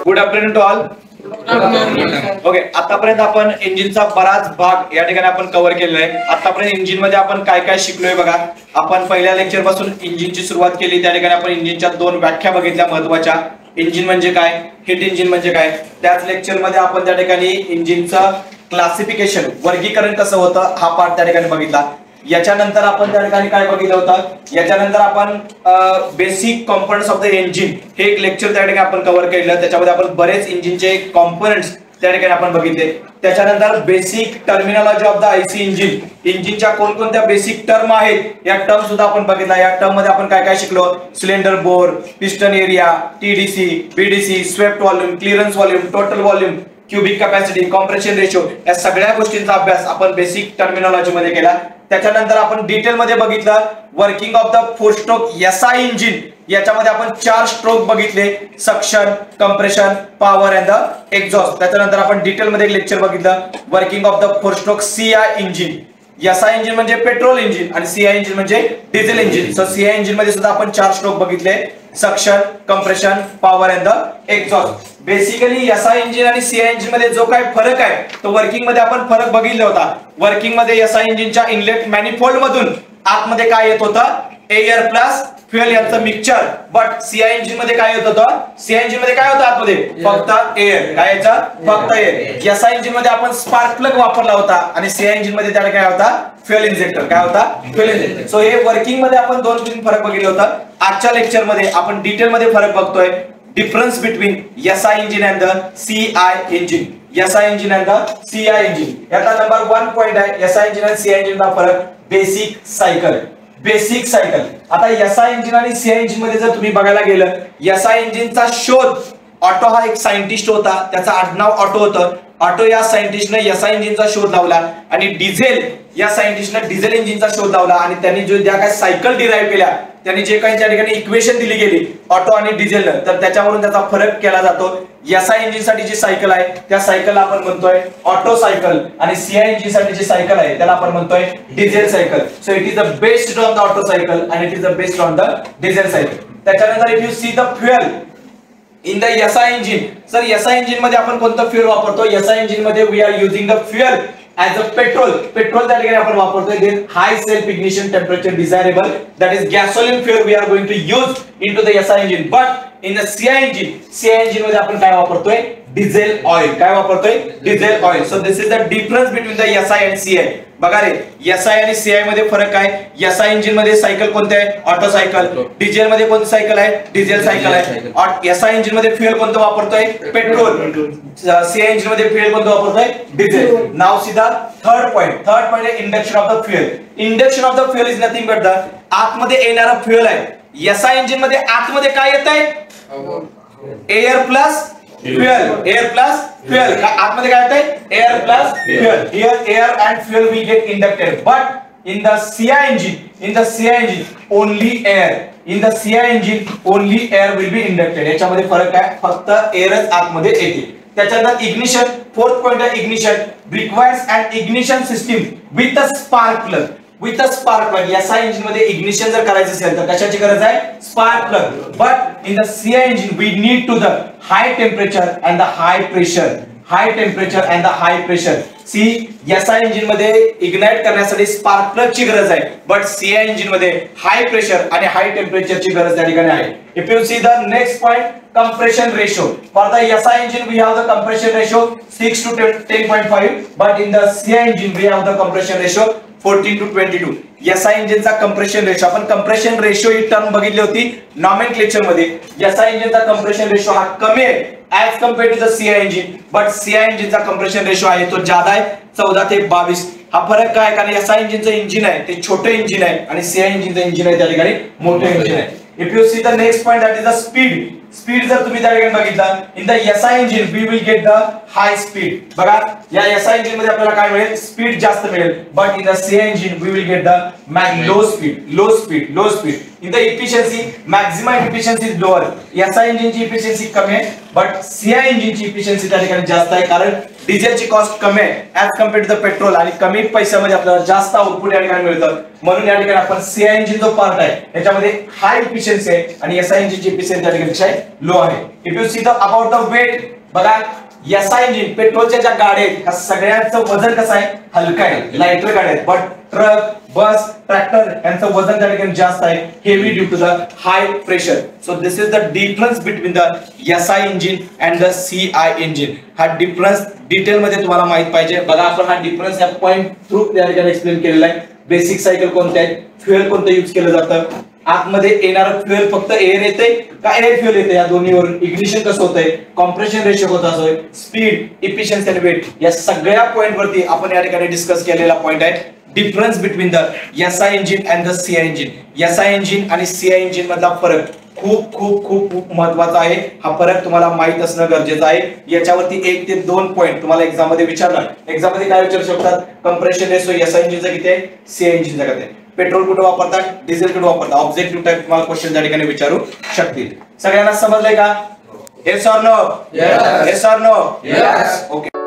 Good afternoon to all. Okay, आतापर्यंत आपण इंजिनचा बराच भाग या ठिकाणी आपण कव्हर केलेला आहे. आतापर्यंत इंजिन मध्ये आपण काय काय शिकलोय बघा. आपण पहिल्या लेक्चर पासून इंजिनची सुरुवात केली. त्या ठिकाणी आपण इंजिनच्या दोन व्याख्या बघितल्या महत्त्वाच्या. इंजिन म्हणजे काय, हिट इंजिन म्हणजे काय. त्याच लेक्चर मध्ये आपण त्या ठिकाणी इंजिनचं क्लासिफिकेशन, वर्गीकरण कसं होतं हा पार्ट त्या ठिकाणी बघितला. याच्यानंतर आपण त्या ठिकाणी काय बघितलं होतं, याच्यानंतर आपण basic components of the engine हे एक लेक्चर त्या ठिकाणी आपण कव्हर केलं. त्याच्यामध्ये आपण बरेच इंजिनचे कॉम्पोनंट्स त्या ठिकाणी आपण बघितले. त्याच्यानंतर basic terminology of the IC engine, इंजिनच्या कोणकोणत्या बेसिक टर्म आहेत या टर्म सुद्धा आपण बघितला. या टर्म मध्ये आपण काय काय शिकलो, cylinder bore, piston area, TDC, BDC, swept volume, clearance volume, total volume, cubic capacity, compression ratio, या सगळ्या गोष्टींचा अभ्यास आपण बेसिक टर्मिनॉलॉजी मध्ये केला. त्याच्यानंतर आपण डिटेल मध्ये बघितलं working of the 4 stroke SI engine. याच्यामध्ये आपण 4 स्ट्रोक बघितले, suction, compression, power and the exhaust. त्याच्यानंतर आपण डिटेल मध्ये एक लेक्चर बघितलं working of the 4 stroke CI engine. SI engine म्हणजे पेट्रोल इंजिन आणि सीआय इंजिन म्हणजे diesel engine. So CI engine मध्ये सुद्धा आपण 4 स्ट्रोक बघितले, suction, compression, power and the exhaust. Basically SI engine आणि सीआय इंजिन मध्ये जो काय फरक आहे तो वर्किंग मध्ये आपण फरक बघितला होता. वर्किंग मध्ये एसआय इंजिनच्या इनलेट मॅनिफोल्ड मधून आतमध्ये काय येत होतं, एअर प्लस फ्युएल यांचं मिक्सचर. बट सीआय इंजिन मध्ये काय येत होतं, सीआय इंजिन मध्ये काय होतं आतमध्ये, फक्त एअर. काय याचं, फक्त एअर. एसआय इंजिन मध्ये आपण स्पार्क प्लग वापरला होता आणि सीआय इंजिन मध्ये त्याला काय होता, फ्युएल इंजेक्टर. काय होता, फ्युएल इंजेक्टर. सो हे वर्किंग मध्ये आपण 2-3 फरक बघितले होता. आजच्या लेक्चर मध्ये आपण डिटेल मध्ये फरक बघतोय, difference between SI engine and the CI engine. SI engine and the CI engine. याचा नंबर 1 पॉइंट आहे SI engine आणि CI engine चा फरक, बेसिक सायकल. Basic cycle. आता SI engine आणि CI engine मध्ये जर तुम्ही बघायला गेलं, SI engine चा शोध ऑटो हा एक सायंटिस्ट होता, त्याचं आडनाव ऑटो होतं. ऑटो या सायंटिस्टने एसआय इंजिनचा शोध लावला आणि डिझेल या सायंटिस्टने डिझेल इंजिनचा शोध लावला. आणि त्यांनी जो ज्या काही सायकल डिराईव्ह केल्या, त्यांनी जे काही त्या ठिकाणी इक्वेशन दिली गेली ऑटो आणि डिझेलनं, तर त्याच्यावरून त्याचा फरक केला जातो. एसआय इंजिन साठी जी सायकल आहे त्या सायकलला आपण म्हणतोय ऑटो सायकल आणि सीआय इंजिन साठी जी सायकल आहे त्याला आपण म्हणतोय diesel cycle. So it is the based on the auto cycle आणि it is the based on the diesel cycle. त्याच्यानंतर if you see the fuel in the SI engine. Sir SI engine मध्ये आपण कोणतं fuel वापरतो, SI engine मध्ये we are using the fuel as a petrol. Petrol त्या ठिकाणी आपण वापरतोय. then high self ignition temperature desirable, that is gasoline fuel we are going to use into the SI engine. but in the CI engine मध्ये आपण काय वापरतोय, diesel oil. काय वापरतोय, diesel oil. So this is the difference between the SI and CI. बघा रे, SI आणि CI मध्ये फरक आहे. एसआय इंजिन मध्ये सायकल कोणते आहे, ऑटो सायकल. डिझेल मध्ये कोणती सायकल आहे, डिझेल सायकल आहे. एसआय इंजिन मध्ये फ्युएल कोणतं वापरतोय, पेट्रोल. सीआय इंजिन मध्ये फ्युएल कोणतं वापरतोय, डिझेल. नाव सीधा थर्ड पॉइंट आहे induction of the fuel. Induction of the fuel is nothing but the आतमध्ये येणारा फ्युएल आहे. एसआय इंजिन मध्ये आतमध्ये काय येत आहे, air plus fuel. Air plus fuel. आतमध्ये काय येतंय, air plus fuel. Here air and fuel we get inducted. But in the CI engine only air. In the CI engine only air will be inducted. याच्यामध्ये फरक आहे, फक्त एअरच आतमध्ये येते. त्याच्यानंतर इग्निशन, फोर्थ पॉइंट आहे ignition. Requires an ignition system with a spark plug. With a spark plug. SI engine मध्ये इग्निशन जर करायचं असेल तर कशाची गरज आहे, spark plug. But in the CI engine we need to the high temperature and the high pressure. High temperature and the high pressure. C SI engine मध्ये ignite करण्यासाठी स्पार्क प्लग ची गरज आहे, बट सीआय इंजिन मध्ये high pressure आणि high temperature ची गरज त्या ठिकाणी आहे. If you see the next point, compression ratio. For the SI engine we have the compression ratio 6 to 10.5, but in the CI engine we have the compression ratio 14 to 22. SI engine चा compression ratio, आपण compression ratio ही term बघितली होती nomenclature मध्ये. SI engine चा compression ratio हा कमी आहे as compared to the CI engine, but CI engine चा compression ratio आहे तो ज्यादा आहे 14 ते 22. हा फरक काय, कारण SI engine चं इंजिन आहे ते छोटे इंजिन आहे आणि CI engine चं इंजिन आहे त्या ठिकाणी मोठे इंजिन आहे. If you see the next point, that is the speed. Speed जर तुम्ही त्या ठिकाणी बघितलं, in the SI engine we will get the high speed. बघा या एसआय इंजिन मध्ये आपल्याला काय मिळेल, स्पीड जास्त मिळेल. But in the CI engine we will get the low speed. In the efficiency, maximum efficiency is lower. SI engine ची efficiency कमी आहे, बट सीआय इंजिन ची इफिशियन्सी त्या ठिकाणी जास्त आहे, कारण डिझेलची कॉस्ट कमी आहे as compared to the petrol आणि कमी पैशामध्ये आपल्याला जास्त आउटपुट या ठिकाणी मिळतं, म्हणून या ठिकाणी आपण सीआय इंजिन जो पार्ट आहे त्याच्यामध्ये हाय इफिशियन्सी आहे आणि एसआय इंजिनची इफिशियन्सी या ठिकाणी लो आहे. If you see the about the weight, बघा एसआय इंजिन पेट्रोलच्या ज्या गाड्या आहेत ह्या सगळ्यांचं वजन कसं आहे, हलका आहे, लाइटर गाड्या आहेत, बट ट्रक, बस, ट्रॅक्टर यांचं वजन त्या ठिकाणी जास्त आहे, heavy due to the high pressure. So this is the difference between the SI engine and the CI engine. हा डिफरन्स डिटेल मध्ये तुम्हाला माहित पाहिजे. बघा आपण हा डिफरन्स या पॉइंट थ्रू त्या ठिकाणी एक्सप्लेन केलेला आहे. बेसिक सायकल कोणते आहेत, फ्युएल कोणतं यूज केलं जातं, आतमध्ये येणारं फ्युएल फक्त एअर येते का एअर फ्युएल येते, या दोन्हीवरून इग्निशन कसं होतंय, कॉम्प्रेशन रेशो होत असतोय, स्पीड, इफिशियन्सी आणि वेट, या सगळ्या पॉइंट वरती आपण या ठिकाणी डिस्कस केलेला पॉइंट आहे difference between the SI engine and the CI engine. SI engine आणि सीआय इंजिन मधला फरक खूप खूप खूप खूप महत्वाचा आहे. हा फरक तुम्हाला माहित असणं गरजेचं आहे. याच्यावरती 1 ते 2 पॉइंट तुम्हाला एक्झाम मध्ये विचारणार. एक्झाम मध्ये काय विचारू शकतात, कम्प्रेशन रेशो एसआय इंजिनचा किती आहे, सीआय इंजिनचा किती आहे, पेट्रोल कुठे वापरतात, डिझेल कुठे वापरतात, ऑब्जेक्टिव्ह टाइप तुम्हाला क्वेश्चन त्या ठिकाणी विचारू शकतील. सगळ्यांना समजलंय का? Yes or no? Yes or no? Yes. Okay.